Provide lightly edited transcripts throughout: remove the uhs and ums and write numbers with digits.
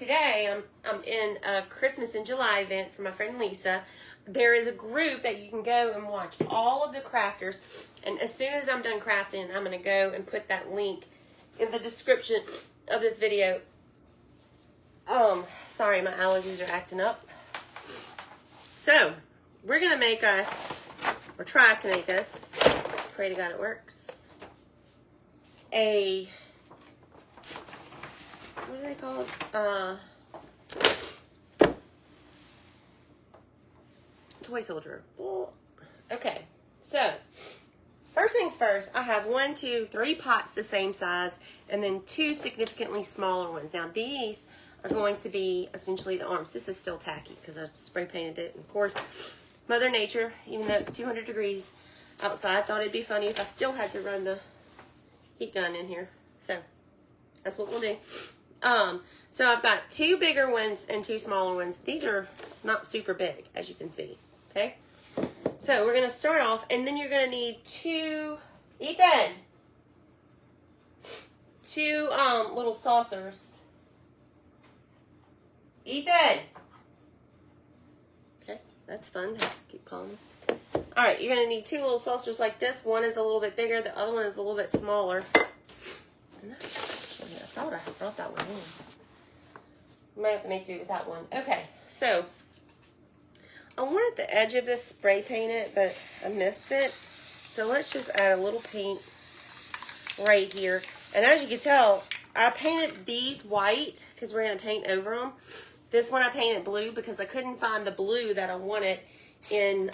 today I'm in a Christmas in July event for my friend Lisa. There is a group that you can go and watch all of the crafters. And as soon as I'm done crafting, I'm going to go and put that link in the description of this video. Sorry, my allergies are acting up. So, we're going to make us, or try to make us, pray to God it works, a, what are they called? Toy soldier. Okay, so first things first, I have 1, 2, 3 pots the same size, and then 2 significantly smaller ones. Now these are going to be essentially the arms. This is still tacky because I spray painted it. And of course, Mother Nature, even though it's 200 degrees outside, thought it'd be funny if I still had to run the heat gun in here. So that's what we'll do. So I've got 2 bigger ones and 2 smaller ones. These are not super big, as you can see. Okay, so we're gonna start off, and then you're gonna need 2, Ethan, 2 little saucers. Ethan. Okay, that's fun. I have to keep calling him. All right, you're gonna need 2 little saucers like this. One is a little bit bigger. The other one is a little bit smaller. And actually, I thought I had brought that one in. Might have to make do with that one. Okay, so I wanted the edge of this spray painted, but I missed it. So let's just add a little paint right here. And as you can tell, I painted these white because we're going to paint over them. This one I painted blue because I couldn't find the blue that I wanted in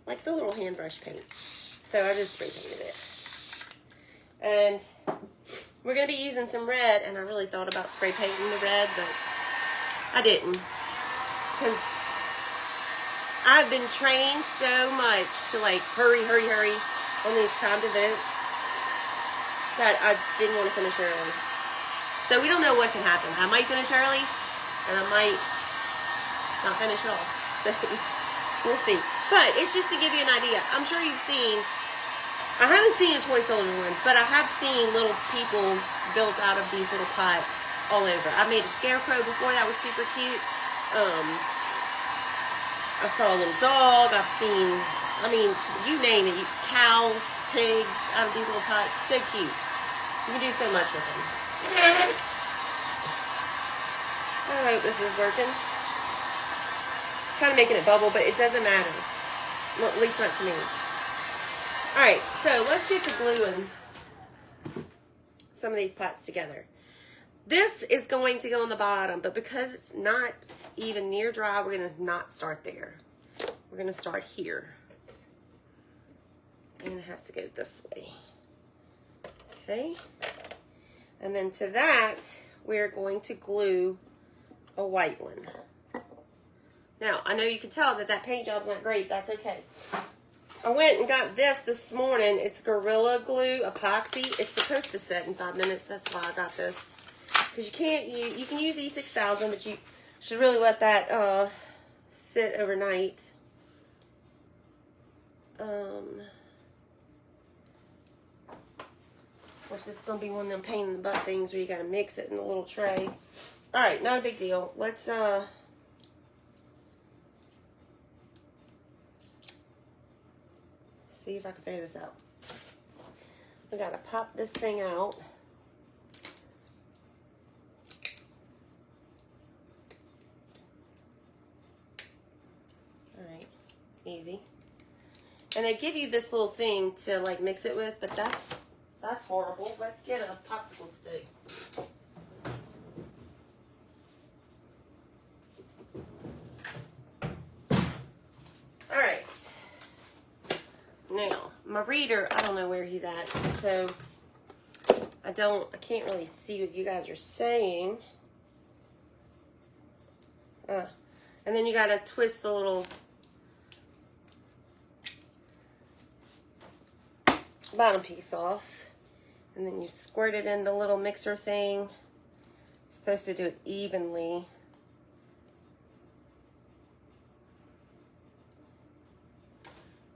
like the little hand brush paint. So I just spray painted it. And we're going to be using some red, and I really thought about spray painting the red, but I didn't. Because I've been trained so much to like hurry on these timed events that I didn't want to finish early. So we don't know what can happen. I might finish early, and I might not finish at all. So we'll see. But it's just to give you an idea. I'm sure you've seen, I haven't seen a toy soldier one, but I have seen little people built out of these little pots all over. I made a scarecrow before that was super cute. I saw a little dog. I've seen, I mean, you name it. Cows, pigs out of these little pots. So cute. You can do so much with them. I hope this is working. It's kind of making it bubble, but it doesn't matter. Well, at least not to me. Alright, so let's get to gluing some of these pots together. This is going to go on the bottom, but because it's not even near dry, we're going to not start there. We're going to start here. And it has to go this way. Okay. And then to that, we're going to glue a white one. Now, I know you can tell that paint job's not great. That's okay. I went and got this morning. It's Gorilla Glue epoxy. It's supposed to set in 5 minutes. That's why I got this. Because you can't, you can use E6000, but you should really let that sit overnight. Of course, this is going to be one of them pain in the butt things where you got to mix it in a little tray. Alright, not a big deal. Let's, see if I can figure this out. We got to pop this thing out. Alright, easy. And they give you this little thing to like mix it with, but that's horrible. Let's get a popsicle stick. Alright. Now, my reader, I don't know where he's at, so I can't really see what you guys are saying. And then you gotta twist the little bottom piece off, and then you squirt it in the little mixer thing. You're supposed to do it evenly.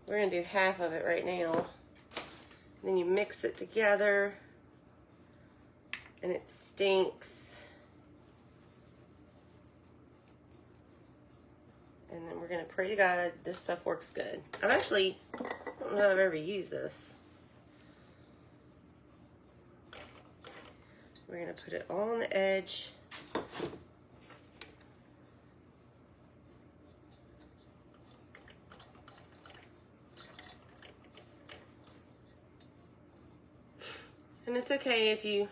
We're going to do half of it right now. Then you mix it together, and it stinks. And then we're going to pray to God this stuff works good. I don't know if I've ever used this. We're going to put it all on the edge. And it's okay if you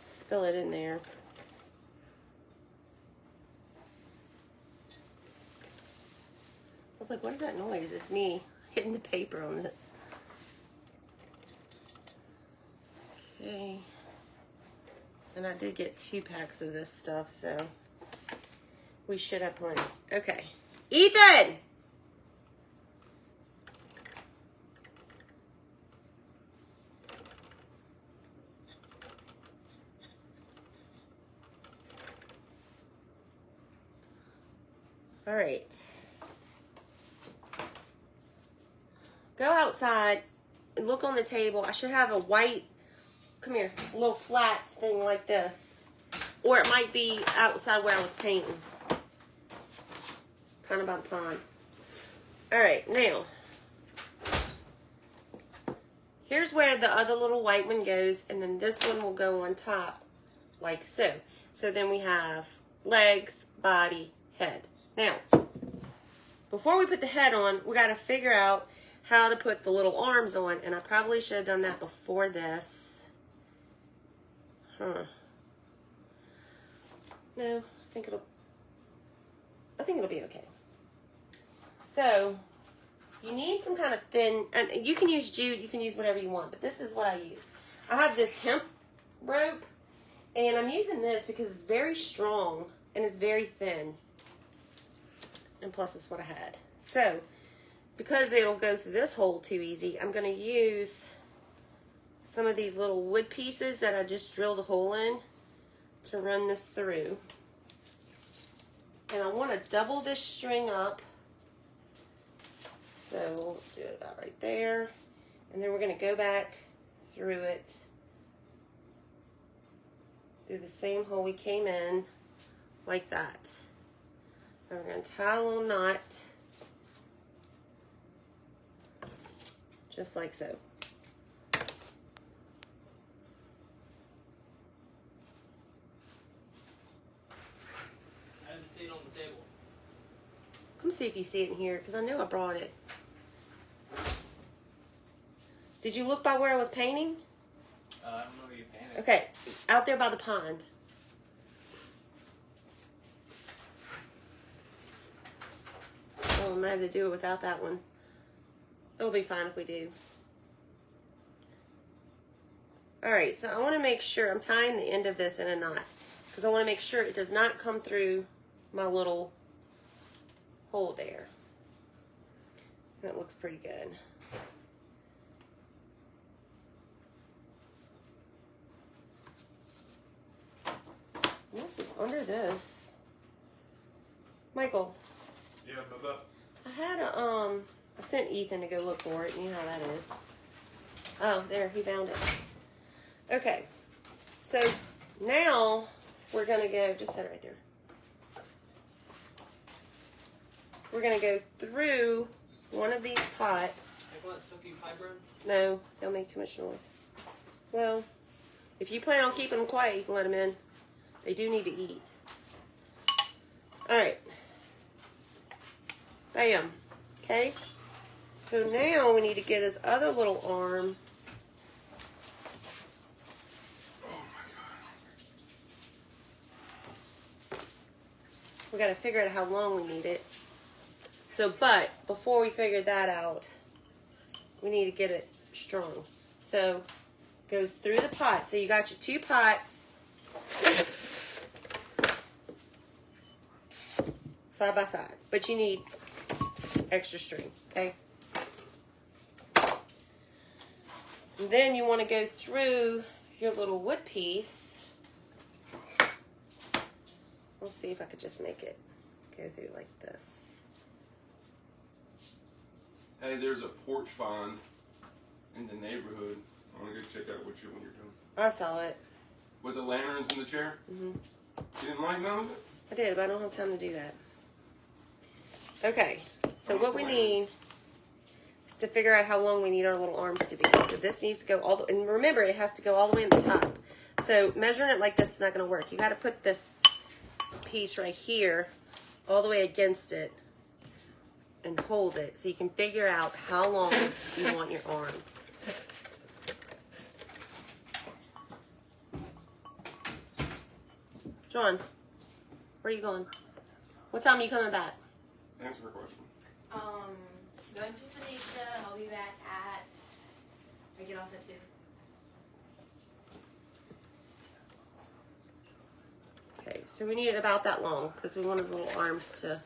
spill it in there. I was like, what is that noise? It's me hitting the paper on this. Okay. And I did get 2 packs of this stuff, so we should have plenty. Okay. Ethan! All right. Go outside and look on the table. I should have a white, come here, a little flat thing like this. Or it might be outside where I was painting. Kind of by the pond. All right, now. Here's where the other little white one goes. And then this one will go on top like so. So then we have legs, body, head. Now, before we put the head on, we got to figure out how to put the little arms on, and I probably should have done that before this. No, I think it'll be okay. So, you need some kind of thin, and you can use jute, you can use whatever you want, but this is what I use. I have this hemp rope, and I'm using this because it's very strong, and it's very thin. And plus, it's what I had. So, because it'll go through this hole too easy, I'm going to use some of these little wood pieces that I just drilled a hole in to run this through. And I want to double this string up. So we'll do it about right there. And then we're going to go back through it, through the same hole we came in, like that. And we're going to tie a little knot. Just like so. I didn't see it on the table. Come see if you see it in here, because I know I brought it. Did you look by where I was painting? I don't know where you're painting. Okay, out there by the pond. Oh, I might have to do it without that one. It'll be fine if we do. Alright, so I want to make sure I'm tying the end of this in a knot, because I want to make sure it does not come through my little hole there. And it looks pretty good. This is under this. Michael. Yeah, Bubba. I had a, I sent Ethan to go look for it. You know how that is. Oh, there, he found it. Okay. So, now, we're going to go, just set it right there. We're going to go through one of these pots. I want silky fiber. No, they'll make too much noise. Well, if you plan on keeping them quiet, you can let them in. They do need to eat. Alright. Bam. Okay. So now we need to get his other little arm. We got to figure out how long we need it. So, but before we figure that out, we need to get it strong. So, goes through the pot. So you got your 2 pots side by side, but you need extra string, okay? And then you want to go through your little wood piece. Let's see if I could just make it go through like this. Hey, there's a porch vine in the neighborhood. I want to go check out what you're doing. I saw it. With the lanterns in the chair? Mm-hmm. You didn't like none of it? I did, but I don't have time to do that. Okay, so what we need is to figure out how long we need our little arms to be. So this needs to go all the, and remember it has to go all the way in the top. So measuring it like this is not going to work. You got to put this piece right here all the way against it and hold it so you can figure out how long you want your arms. John, where are you going? What time are you coming back? Answer her question. Going to Phoenicia. I'll be back at. I get off at 2. Okay, so we need it about that long because we want his little arms to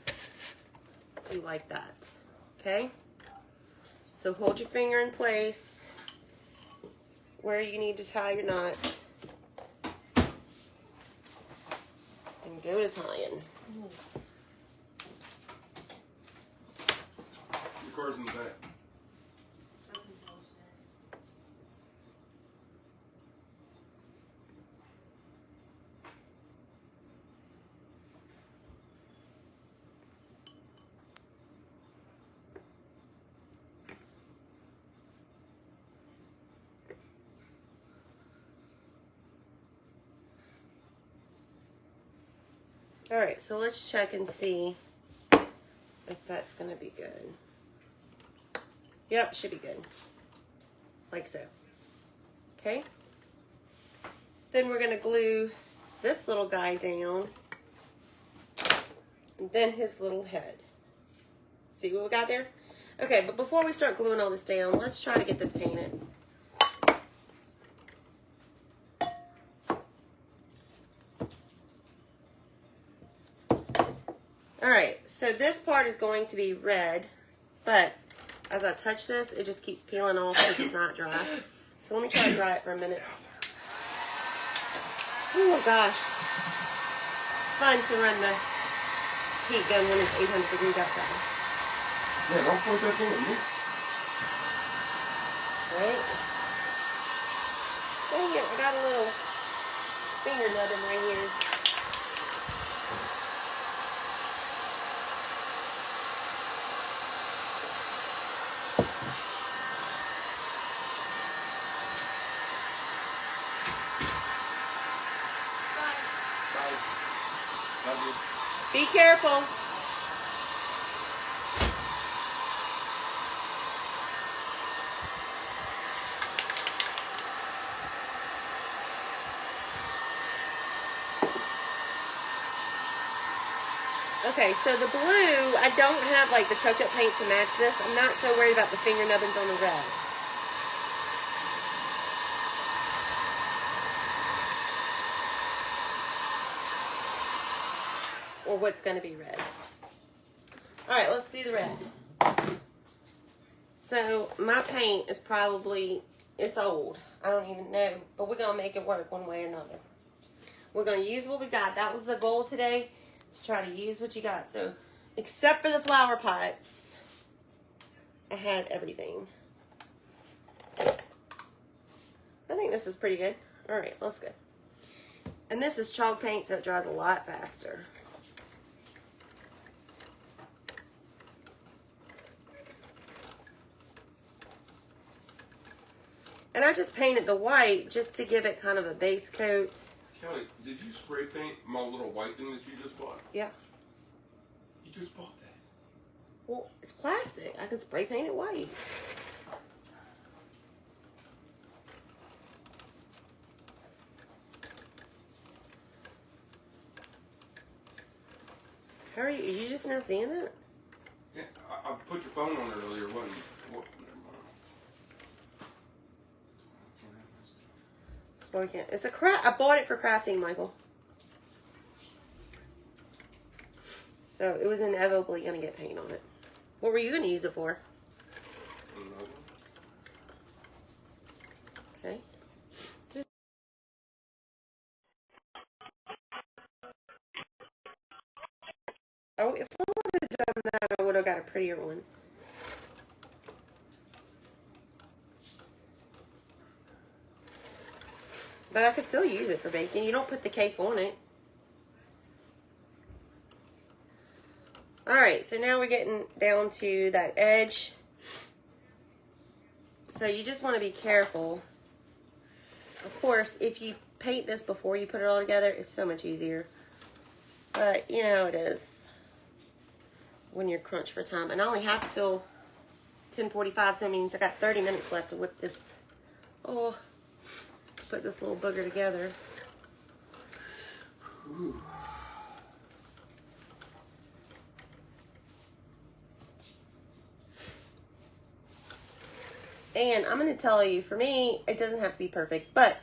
do like that. Okay? So hold your finger in place where you need to tie your knot. And go to tying. Your card's in the back. All right, so let's check and see if that's going to be good. Yep, should be good. Like so. Okay? Then we're going to glue this little guy down. And then his little head. See what we got there? Okay, but before we start gluing all this down, let's try to get this painted. Alright, so this part is going to be red, but as I touch this, it just keeps peeling off because it's not dry. So let me try to dry it for a minute. Oh gosh. It's fun to run the heat gun when it's 800 degrees outside. Yeah, don't point that thing at me. Right? Dang it, I got a little finger nubbin right here. Be careful. Okay, so the blue, I don't have like the touch-up paint to match this. I'm not so worried about the finger nubbins on the red. Or what's going to be red. All right, let's do the red. So my paint is probably, it's old. I don't even know, but we're going to make it work one way or another. We're going to use what we got. That was the goal today, to try to use what you got. So except for the flower pots, I had everything. I think this is pretty good. All right, let's go. And this is chalk paint, so it dries a lot faster. And I just painted the white just to give it kind of a base coat. Kelly, did you spray paint my little white thing that you just bought? Yeah. You just bought that. Well, it's plastic. I can spray paint it white. How are you just now seeing that? Yeah, I put your phone on earlier, wasn't you? What? Never mind. It's a craft. I bought it for crafting, Michael. So it was inevitably going to get paint on it. What were you going to use it for? Okay. Oh, if I would have done that, I would have got a prettier one. But I could still use it for baking. You don't put the cake on it. All right, so now we're getting down to that edge. So you just want to be careful. Of course, if you paint this before you put it all together, it's so much easier. But you know how it is when you're crunched for time. And I only have till 10:45, so it means I got 30 minutes left to whip this. Oh, put this little booger together. Ooh. And I'm gonna tell you, for me, it doesn't have to be perfect, but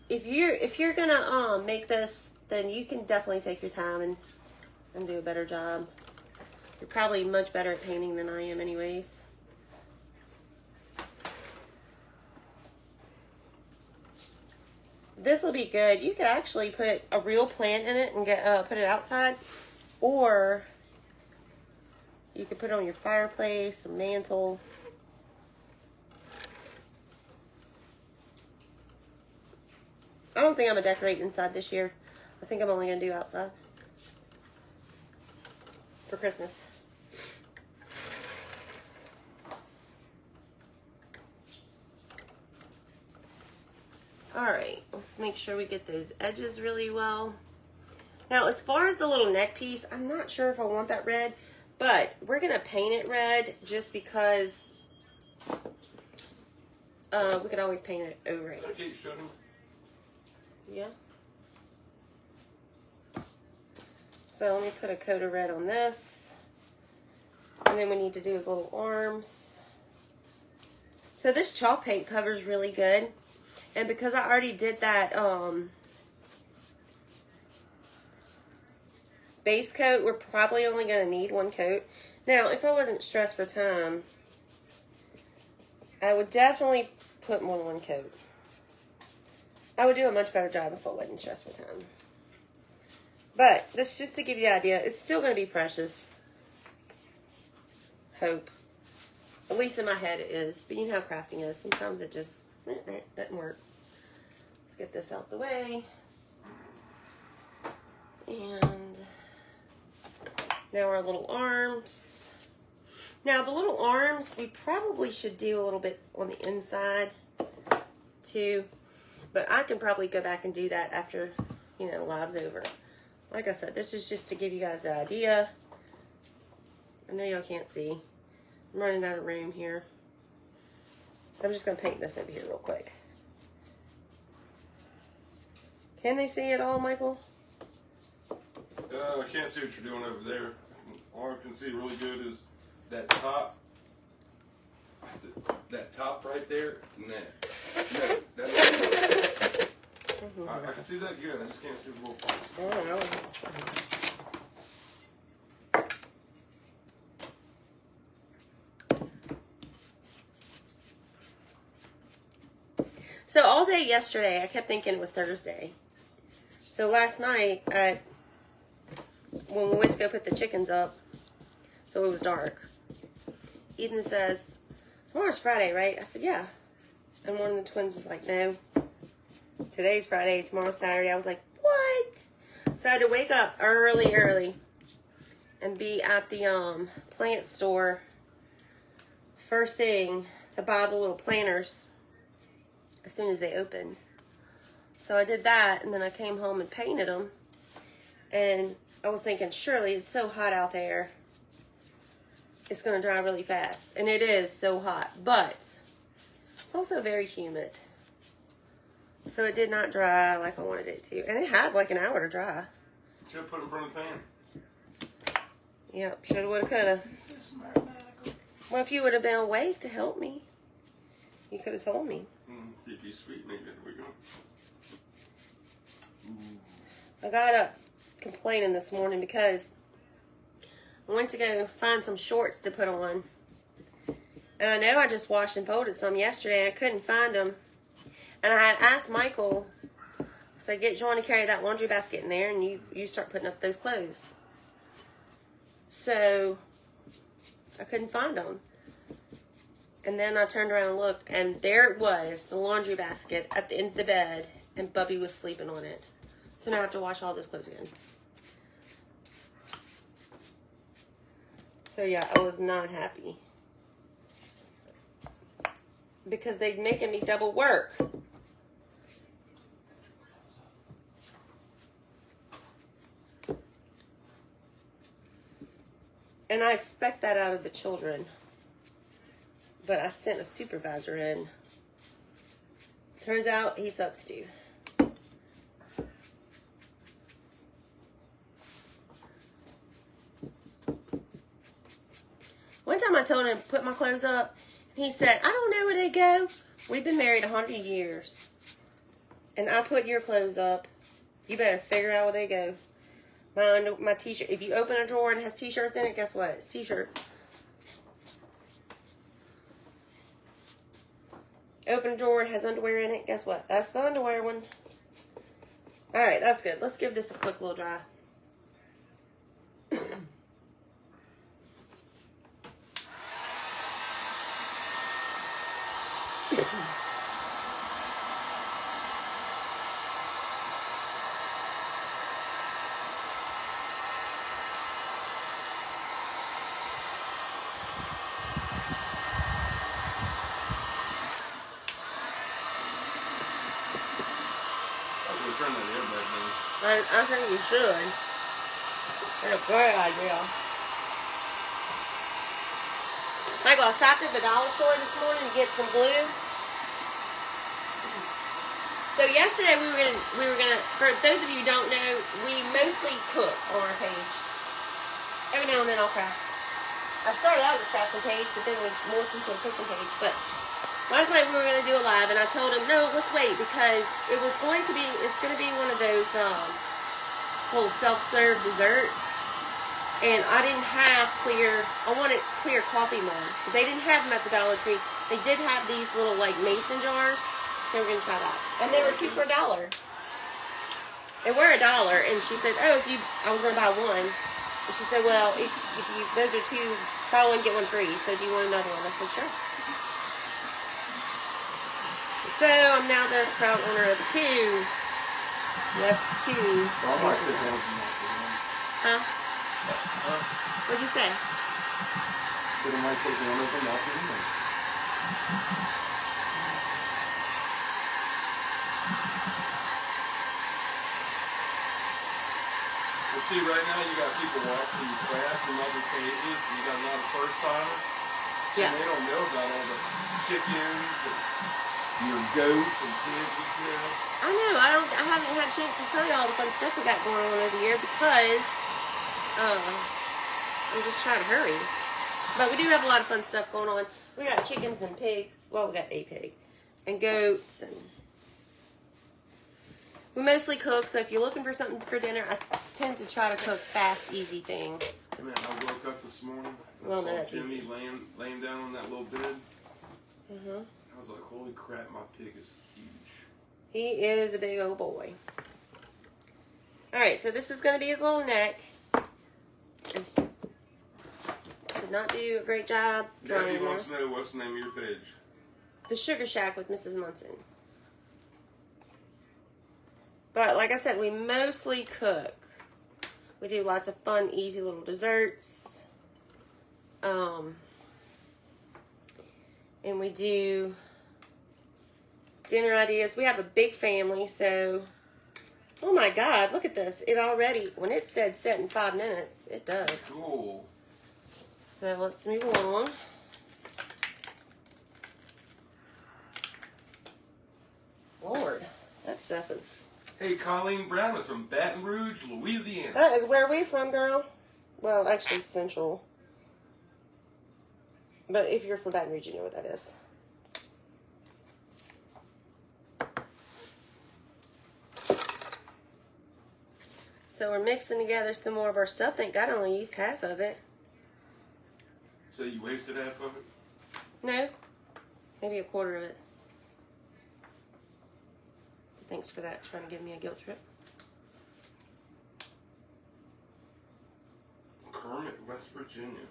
if you're gonna make this, then you can definitely take your time and do a better job. You're probably much better at painting than I am anyways. This will be good. You could actually put a real plant in it and put it outside, or you could put it on your fireplace, a mantle. I don't think I'm gonna decorate inside this year. I think I'm only gonna do outside for Christmas. All right, let's make sure we get those edges really well. Now, as far as the little neck piece, I'm not sure if I want that red, but we're gonna paint it red just because we could always paint it over it. Okay, shut him. Yeah. So let me put a coat of red on this. And then we need to do his little arms. So this chalk paint covers really good. And because I already did that base coat, we're probably only going to need one coat. Now, if I wasn't stressed for time, I would definitely put more than one coat. I would do a much better job if I wasn't stressed for time. But that's just to give you the idea. It's still going to be precious. Hope. At least in my head it is. But you know how crafting is. Sometimes it just doesn't work. Let's get this out the way. And now our little arms. Now the little arms, we probably should do a little bit on the inside too. But I can probably go back and do that after, you know, live's over. Like I said, this is just to give you guys the idea. I know y'all can't see. I'm running out of room here. So I'm just going to paint this over here real quick. Can they see it all, Michael? I can't see what you're doing over there. All I can see really good is that top. That top right there, and that. No, that. I can see that good. I just can't see the little part. Oh, no. So all day yesterday, I kept thinking it was Thursday. So last night, when we went to go put the chickens up, so it was dark, Ethan says, "Tomorrow's Friday, right?" I said, "Yeah." And one of the twins was like, "No. Today's Friday, tomorrow's Saturday." I was like, "What?" So I had to wake up early and be at the plant store first thing to buy the little planters as soon as they opened. So I did that, and then I came home and painted them. And I was thinking, surely it's so hot out there, it's going to dry really fast. And it is so hot, but it's also very humid. So it did not dry like I wanted it to. And it had like an hour to dry. Should have put it in front of the fan. Yep, shoulda, woulda, coulda. Well, if you would have been awake to help me, you could have told me. You'd be sweet, maybe. There we go. I got up complaining this morning because I went to go find some shorts to put on. And I know I just washed and folded some yesterday and I couldn't find them. And I had asked Michael, I said, "Get John to carry that laundry basket in there and you start putting up those clothes." So I couldn't find them. And then I turned around and looked, and there it was, the laundry basket at the end of the bed, and Bubby was sleeping on it. So now I have to wash all those clothes again. So yeah, I was not happy. Because they'd making me double work. And I expect that out of the children. But I sent a supervisor in. Turns out he sucks too. One time I told him to put my clothes up. He said, I don't know where they go. We've been married 100 years. And I put your clothes up. You better figure out where they go. My t-shirt. If you open a drawer and it has t-shirts in it, guess what? It's t-shirts. Open a drawer, it has underwear in it. Guess what? That's the underwear one. Alright, that's good. Let's give this a quick little dry. Turn that air back down. I think you should. That's a great idea. Michael, I stopped at the dollar store this morning to get some glue. So yesterday we were gonna for those of you who don't know, we mostly cook on our page. Every now and then I'll craft. I started out as a crafting page, but then we morphed into a cooking page. But last night we were going to do a live, and I told him, no, let's wait, because it's going to be one of those little self-serve desserts. And I didn't have I wanted clear coffee mugs, but they didn't have them at the Dollar Tree. They did have these little, like, mason jars, so we're going to try that. And they were $2 for $1. They were $1, and she said, oh, I was going to buy one. And she said, well, if those are two, buy one, get one free, so do you want another one? I said, sure. So, I'm now the proud owner of 2. Yes, 2. Huh? What'd you say? Well, see, right now you got people watching you class from other pages. You got a lot of first timers. Yeah. And they don't know about all the chickens and your goats and pigs and stuff. I know. I haven't had a chance to tell you all the fun stuff we got going on over here because I'm just trying to hurry. But we do have a lot of fun stuff going on. We got chickens and pigs. Well, we got a pig and goats, and we mostly cook. So if you're looking for something for dinner, I tend to try to cook fast, easy things. Man, I woke up this morning. Well, I no, saw that's Jimmy easy. laying down on that little bed. Uh-huh. I was like, holy crap, my pig is huge. He is a big old boy. All right, so this is going to be his little neck. Did not do a great job Debbie drawing wants this. to know what's the name of your page. The Sugar Shack with Mrs. Munson. But like I said, we mostly cook. We do lots of fun, easy little desserts. And we do dinner ideas. We have a big family, so oh my God, look at this. It already, when it said set in 5 minutes, it does. Cool. So let's move along. Lord, that stuff is... Hey, Colleen Brown is from Baton Rouge, Louisiana. That is where we from, girl. Well, actually, Central. But if you're from Baton Rouge, you know what that is. So we're mixing together some more of our stuff. Thank God I only used half of it. So you wasted half of it? No, maybe a quarter of it. Thanks for that, trying to give me a guilt trip. Kermit, West Virginia.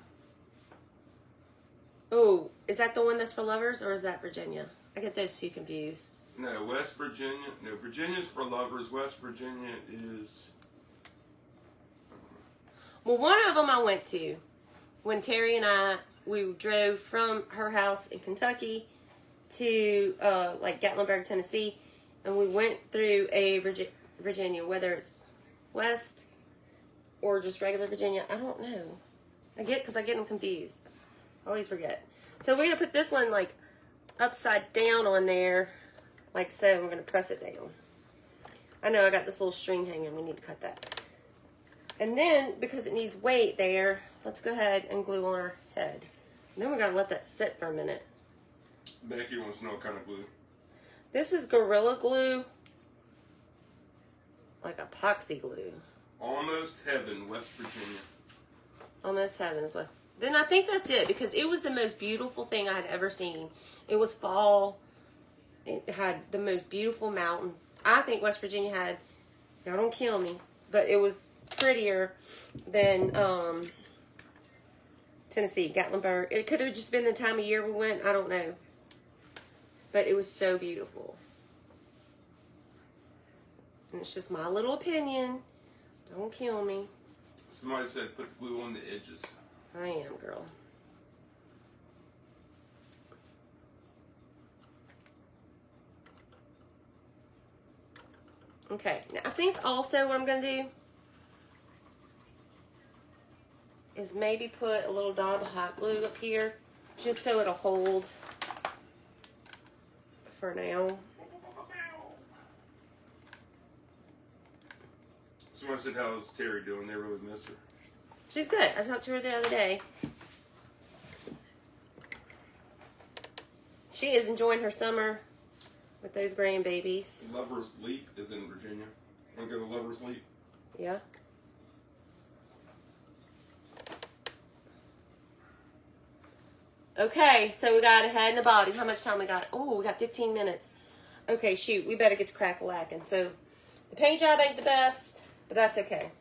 Oh, is that the one that's for lovers, or is that Virginia? I get those two confused. No, West Virginia. No, Virginia's for lovers. West Virginia is... Well, one of them I went to. when Terry and we drove from her house in Kentucky to like Gatlinburg, Tennessee, and we went through a Virginia, whether it's West or just regular Virginia. I don't know. I get them confused. I always forget. So we're gonna put this one like upside down on there, like so. We're gonna press it down. I know I got this little string hanging. We need to cut that. And then because it needs weight there, let's go ahead and glue on our head. And then we gotta let that sit for a minute. Becky wants to know what kind of glue. This is Gorilla Glue, like epoxy glue. Almost Heaven, West Virginia. Almost Heaven is West. Then I think that's it, because it was the most beautiful thing I had ever seen. It was fall. It had the most beautiful mountains. I think West Virginia had, y'all don't kill me, but it was prettier than Tennessee, Gatlinburg. It could have just been the time of year we went. I don't know. But it was so beautiful. And it's just my little opinion. Don't kill me. Somebody said put glue on the edges. I am, girl. Okay, now I think also what I'm going to do is maybe put a little dab of hot glue up here, just so it'll hold for now. Somebody said, how's Terry doing? They really miss her. She's good. I talked to her the other day. She is enjoying her summer with those grandbabies. Lover's Leap is in Virginia. Want to go to Lover's Leap? Yeah. Okay, so we got a head and a body. How much time we got? Oh, we got 15 minutes. Okay, shoot. We better get to crack-a-lacking. So, the paint job ain't the best, but that's okay.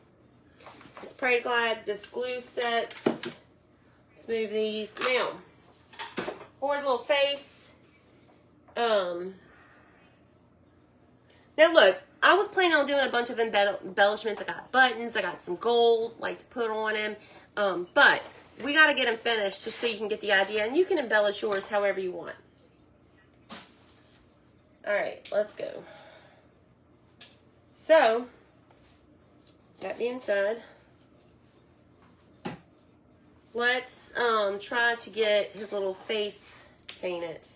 Let's pray to God this glue sets. Let's move these. Now, for his little face. Now look, I was planning on doing a bunch of embellishments. I got buttons. I got some gold, like to put on him. But we got to get them finished just so you can get the idea. And you can embellish yours however you want. All right, let's go. So, that being said, let's try to get his little face painted.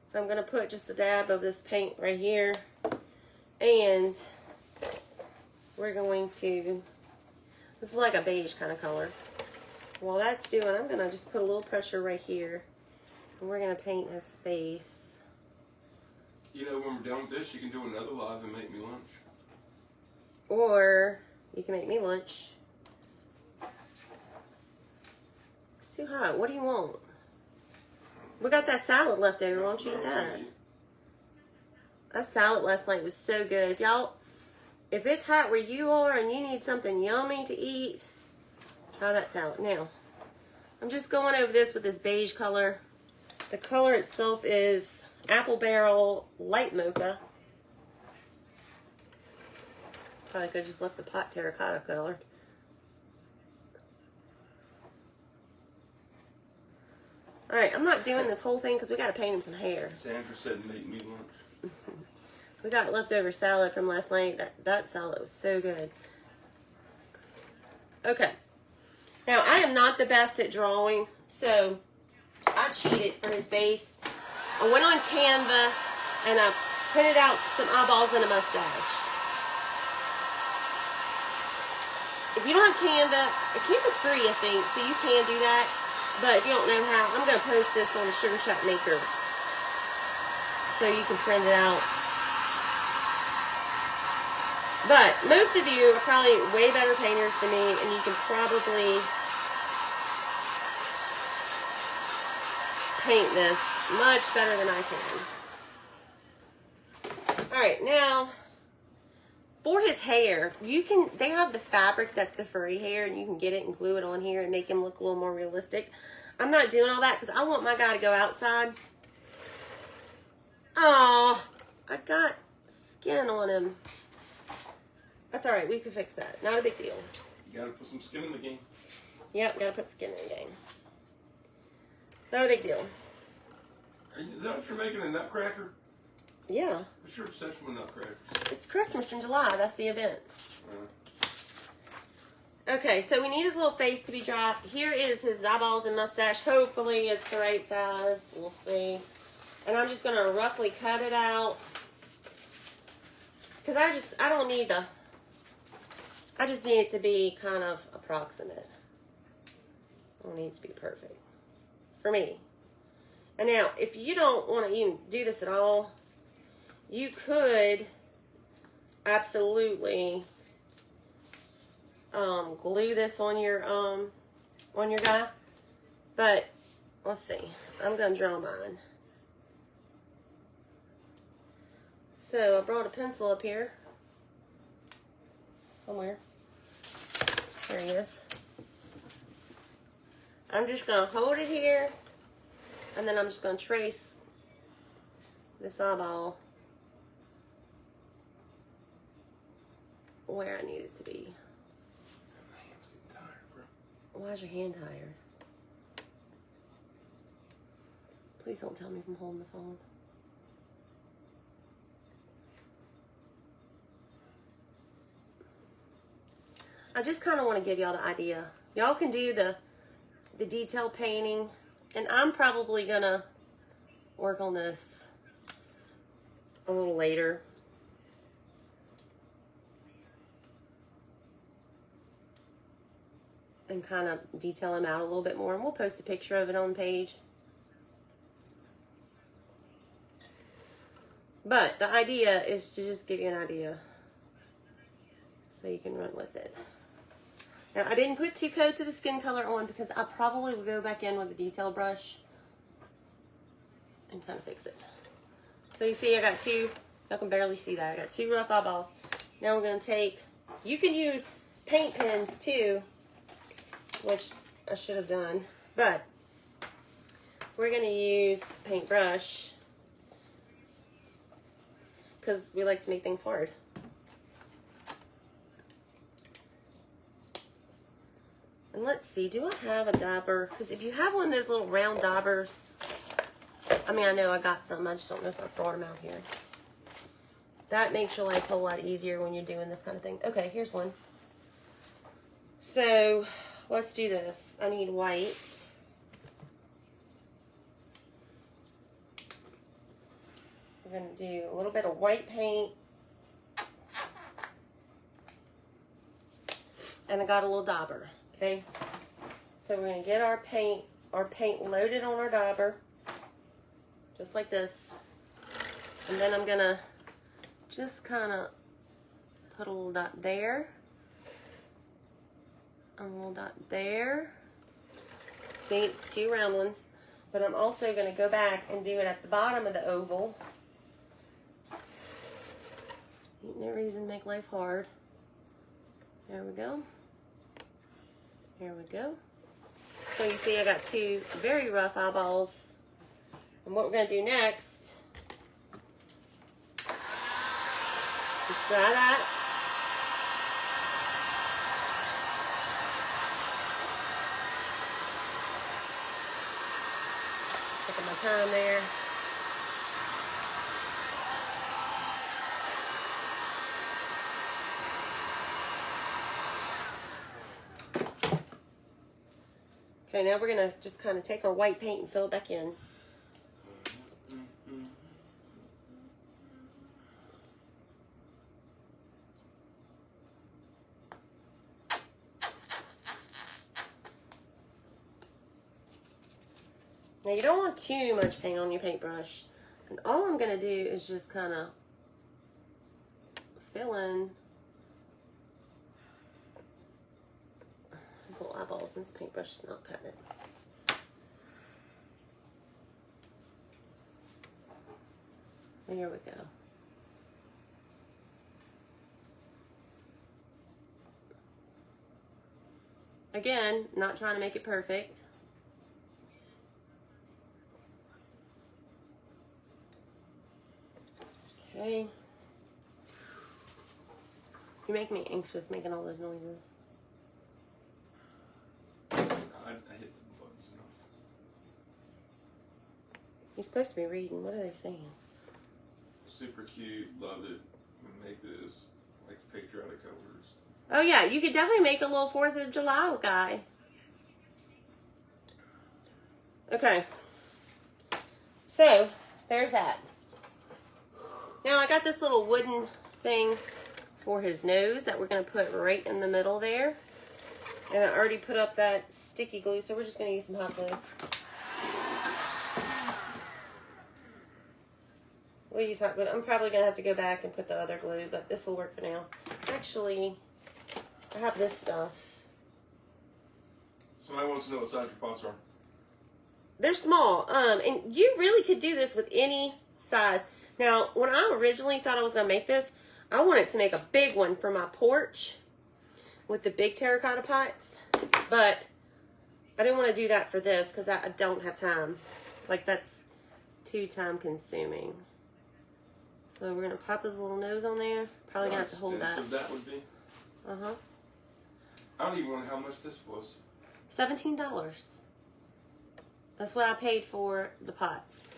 So I'm going to put just a dab of this paint right here. And we're going to, this is like a beige kind of color. While that's doing, I'm going to just put a little pressure right here. And we're going to paint his face. You know, when we're done with this, you can do another live and make me lunch. Or you can make me lunch. It's too hot. What do you want? We got that salad left over. Why don't you eat that? That salad last night was so good. If it's hot where you are and you need something yummy to eat, try that salad. Now, I'm just going over this with this beige color. The color itself is Apple Barrel Light Mocha. Probably could have just left the pot terracotta color. Alright, I'm not doing this whole thing because we got to paint him some hair. Sandra said make me lunch. We got leftover salad from last night. That salad was so good. Okay. Now, I am not the best at drawing, so I cheated for his face. I went on Canva and I printed out some eyeballs and a mustache. If you don't have Canva, Canva's free, I think, so you can do that. But if you don't know how, I'm going to post this on the Sugar Shop Makers so you can print it out. But most of you are probably way better painters than me, and you can probably paint this much better than I can. Alright, now, for his hair, they have the fabric that's the furry hair, and you can get it and glue it on here and make him look a little more realistic. I'm not doing all that because I want my guy to go outside. Oh, I got skin on him. That's alright, we can fix that. Not a big deal. You gotta put some skin in the game. Yep, gotta put skin in the game. No big deal. Is that what you're making, a nutcracker? Yeah. What's your obsession with nutcrackers? It's Christmas in July. That's the event. Okay, so we need his little face to be dropped. Here is his eyeballs and mustache. Hopefully it's the right size. We'll see. And I'm just going to roughly cut it out. Because I don't need the... I just need it to be kind of approximate. I don't need it to be perfect. For me. And now, if you don't want to even do this at all, you could absolutely glue this on your guy. But let's see. I'm gonna draw mine. So I brought a pencil up here somewhere. There he is. I'm just gonna hold it here, and then I'm just gonna trace this eyeball where I need it to be. My hand's getting tired, bro. Why is your hand tired? Please don't tell me from holding the phone. I just kind of want to give y'all the idea. Y'all can do the detail painting, and I'm probably gonna work on this a little later. And kind of detail him out a little bit more, and we'll post a picture of it on the page. But the idea is to just give you an idea so you can run with it. Now, I didn't put 2 coats of the skin color on because I probably will go back in with a detail brush and kind of fix it. So you see I got 2, y'all can barely see that. I got 2 rough eyeballs. Now we're going to take, you can use paint pens too, which I should have done, but we're going to use paintbrush because we like to make things hard. And let's see, do I have a dauber? Because if you have one of those little round daubers, I mean, I know I got some, I just don't know if I brought them out here. That makes your life a whole lot easier when you're doing this kind of thing. Okay, here's one. So, let's do this. I need white. We're going to do a little bit of white paint. And I got a little dauber. Okay, so we're going to get our paint loaded on our dauber, just like this. And then I'm going to just kind of put a little dot there, and a little dot there. See, it's 2 round ones. But I'm also going to go back and do it at the bottom of the oval. Ain't no reason to make life hard. There we go. Here we go. So you see I got 2 very rough eyeballs. And what we're going to do next is dry that. Taking my time there. Okay, now we're going to just kind of take our white paint and fill it back in. Now you don't want too much paint on your paintbrush. And all I'm going to do is just kind of fill in these little eyeballs. This paintbrush is not cutting it. There we go. Again, not trying to make it perfect. Okay. You make me anxious making all those noises. You're supposed to be reading. What are they saying? Super cute. Love it. Make this like patriotic colors. Oh yeah, you could definitely make a little 4th of July guy. Okay. So, there's that. Now I got this little wooden thing for his nose that we're going to put right in the middle there. And I already put up that sticky glue, so we're just going to use some hot glue. We'll use hot glue. I'm probably going to have to go back and put the other glue, but this will work for now. Actually, I have this stuff. Somebody wants to know what size your pots are. They're small, and you really could do this with any size. Now, when I originally thought I was going to make this, I wanted to make a big one for my porch with the big terracotta pots, but I didn't want to do that for this because I don't have time. Like, that's too time consuming. So we're going to pop his little nose on there. Probably going to have to hold that. So that would be? Uh-huh. I don't even know how much this was. $17. That's what I paid for the pots.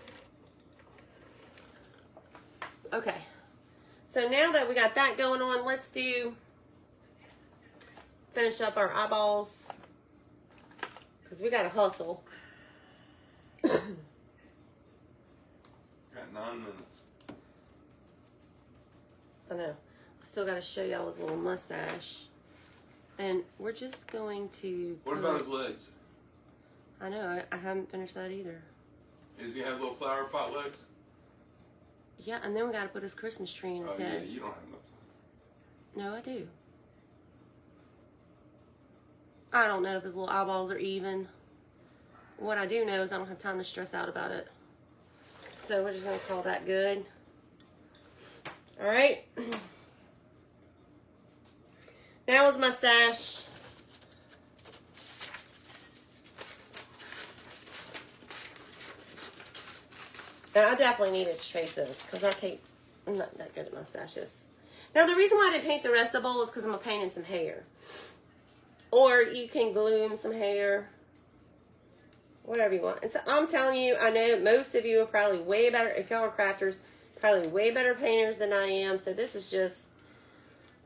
Okay. So now that we got that going on, let's finish up our eyeballs. Because we got to hustle. Got 9 minutes. I know. I still got to show y'all his little mustache. And we're just going to... What about his legs? I know. I haven't finished that either. Does he have little flower pot legs? Yeah, and then we got to put his Christmas tree in his head. Yeah, you don't have enough time. No, I do. I don't know if his little eyeballs are even. What I do know is I don't have time to stress out about it. So we're just going to call that good. All right. Now his mustache. Now I definitely needed to trace this because I'm not that good at mustaches. Now the reason why I didn't paint the rest of the bowl is because I'm going to paint him some hair. Or you can glue him some hair. Whatever you want. And so I'm telling you, I know most of you are probably way better, if y'all are crafters, probably way better painters than I am. So this is just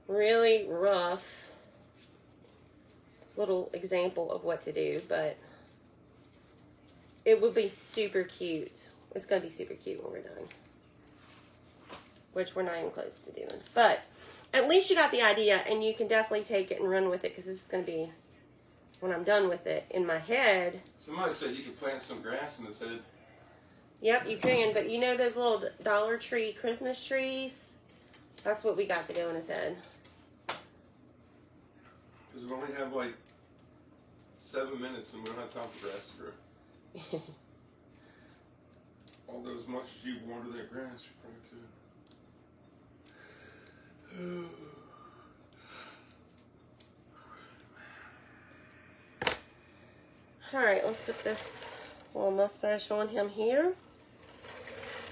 really rough little example of what to do. But it would be super cute. It's going to be super cute when we're done. Which we're not even close to doing. But at least you got the idea, and you can definitely take it and run with it, because this is going to be, when I'm done with it, in my head. Somebody said you could plant some grass in his head. Yep, you can, but you know those little Dollar Tree Christmas trees? That's what we got to go in his head. Because we only have like 7 minutes and we don't have time for grass to grow. Although as much as you water that grass, you probably could. Alright, let's put this little mustache on him here.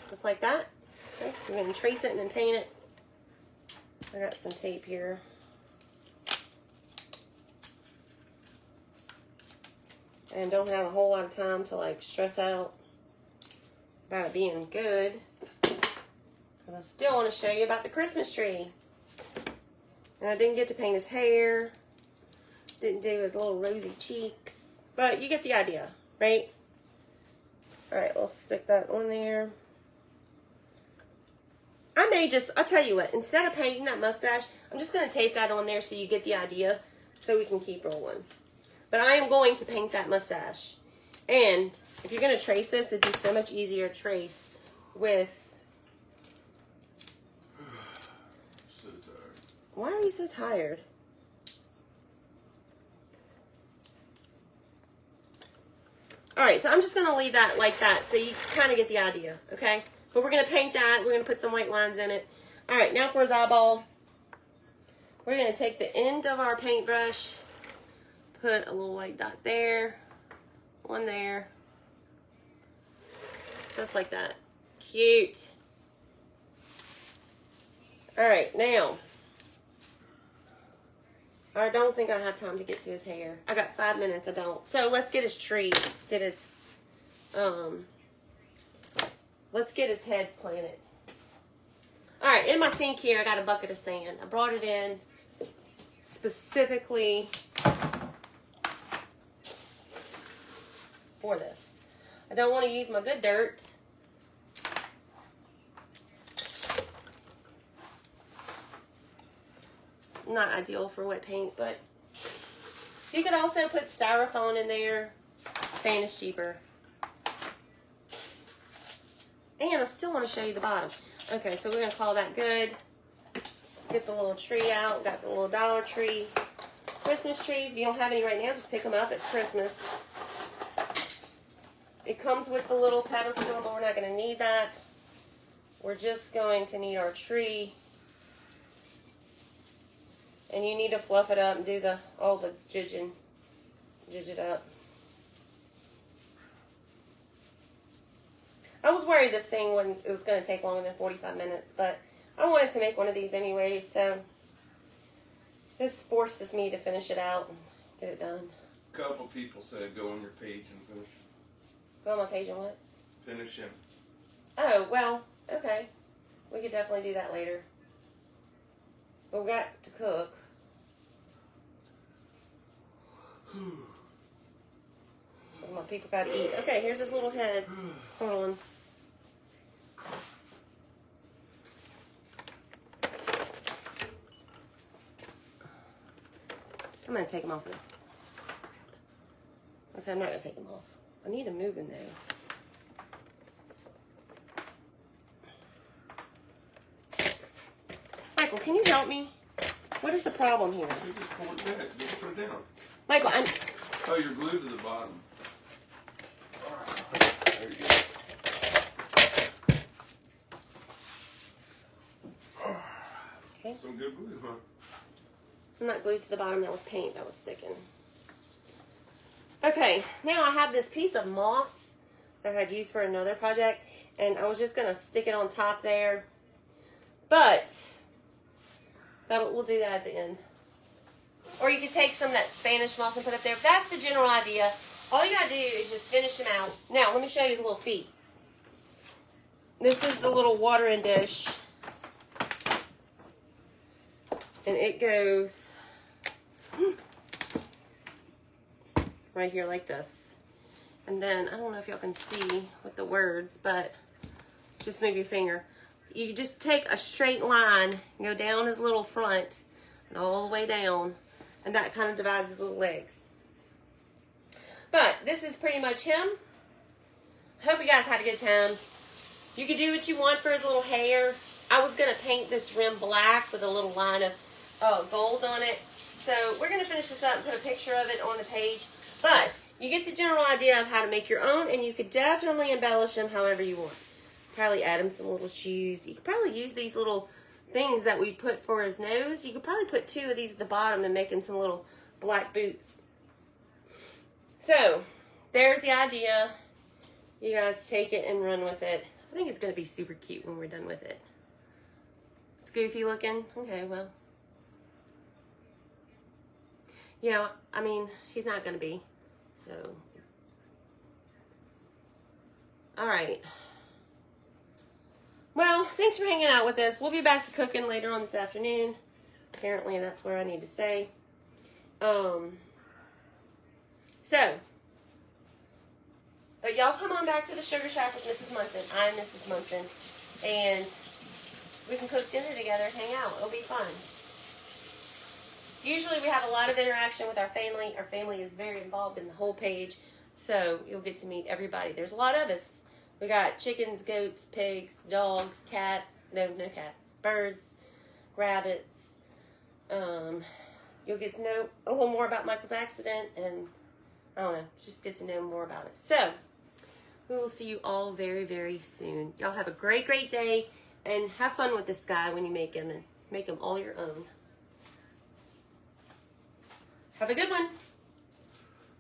Just like that. Okay, we're going to trace it and then paint it. I got some tape here. And don't have a whole lot of time to like stress out about it being good. Because I still want to show you about the Christmas tree. And I didn't get to paint his hair. Didn't do his little rosy cheeks. But you get the idea, right? Alright, let's stick that on there. I'll tell you what, instead of painting that mustache, I'm just going to tape that on there so you get the idea, so we can keep rolling. But I am going to paint that mustache. And if you're going to trace this, it'd be so much easier to trace with... So tired. Why are you so tired? Alright, so I'm just going to leave that like that so you kind of get the idea, okay? But we're going to paint that. We're going to put some white lines in it. Alright, now for his eyeball. We're going to take the end of our paintbrush, put a little white dot there, one there, just like that. Cute. Alright, now, I don't think I have time to get to his hair. I got 5 minutes, I don't. So let's get his tree, get his let's get his head planted. All right, in my sink here, I got a bucket of sand. I brought it in specifically for this. I don't want to use my good dirt. It's not ideal for wet paint, but you could also put styrofoam in there. Sand is cheaper. And I still want to show you the bottom. Okay, so we're going to call that good. Let's get the little tree out. Got the little Dollar Tree Christmas trees. If you don't have any right now, just pick them up at Christmas. It comes with the little pedestal, but we're not going to need that. We're just going to need our tree. And you need to fluff it up and do all the judge it up. I was worried this thing it was going to take longer than 45 minutes, but I wanted to make one of these anyway, so this forces me to finish it out and get it done. A couple people said go on your page and finish. Go on my page and what? Finish him. Oh, well, okay. We could definitely do that later. But we got to cook. My people got to eat. Okay, here's his little head. Hold on. I'm going to take him off now. Okay, I'm not going to take him off. I need him moving there. Michael, can you help me? What is the problem here? You just pull it back. Just put it down. Michael, Oh, you're glued to the bottom. There you go. Okay. Some good glue, huh? I'm not glued to the bottom. That was paint that was sticking. Okay, now I have this piece of moss that I had used for another project, and I was just going to stick it on top there. But we'll do that at the end. Or you could take some of that Spanish moss and put it up there. But that's the general idea. All you got to do is just finish them out. Now, let me show you his little feet. This is the little watering dish. And it goes right here like this. And then, I don't know if y'all can see with the words, but just move your finger. You just take a straight line, go down his little front, and all the way down. And that kind of divides his little legs. But this is pretty much him. I hope you guys had a good time. You can do what you want for his little hair. I was going to paint this rim black with a little line of gold on it. So we're going to finish this up and put a picture of it on the page. But you get the general idea of how to make your own, and you could definitely embellish them however you want. Probably add him some little shoes. You could probably use these little things that we put for his nose. You could probably put 2 of these at the bottom and make him some little black boots. So, there's the idea. You guys take it and run with it. I think it's going to be super cute when we're done with it. It's goofy looking. Okay, well. Yeah, I mean, he's not going to be. So. Alright. Well, thanks for hanging out with us. We'll be back to cooking later on this afternoon. Apparently, that's where I need to stay. But y'all come on back to the Sugar Shack with Mrs. Munson. I'm Mrs. Munson. And we can cook dinner together and hang out. It'll be fun. Usually we have a lot of interaction with our family. Our family is very involved in the whole page. So you'll get to meet everybody. There's a lot of us. We got chickens, goats, pigs, dogs, cats. No cats. Birds, rabbits. You'll get to know a little more about Michael's accident, and I don't know, just get to know more about it. So, we will see you all very, very soon. Y'all have a great, great day, and have fun with this guy when you make him, and make him all your own. Have a good one.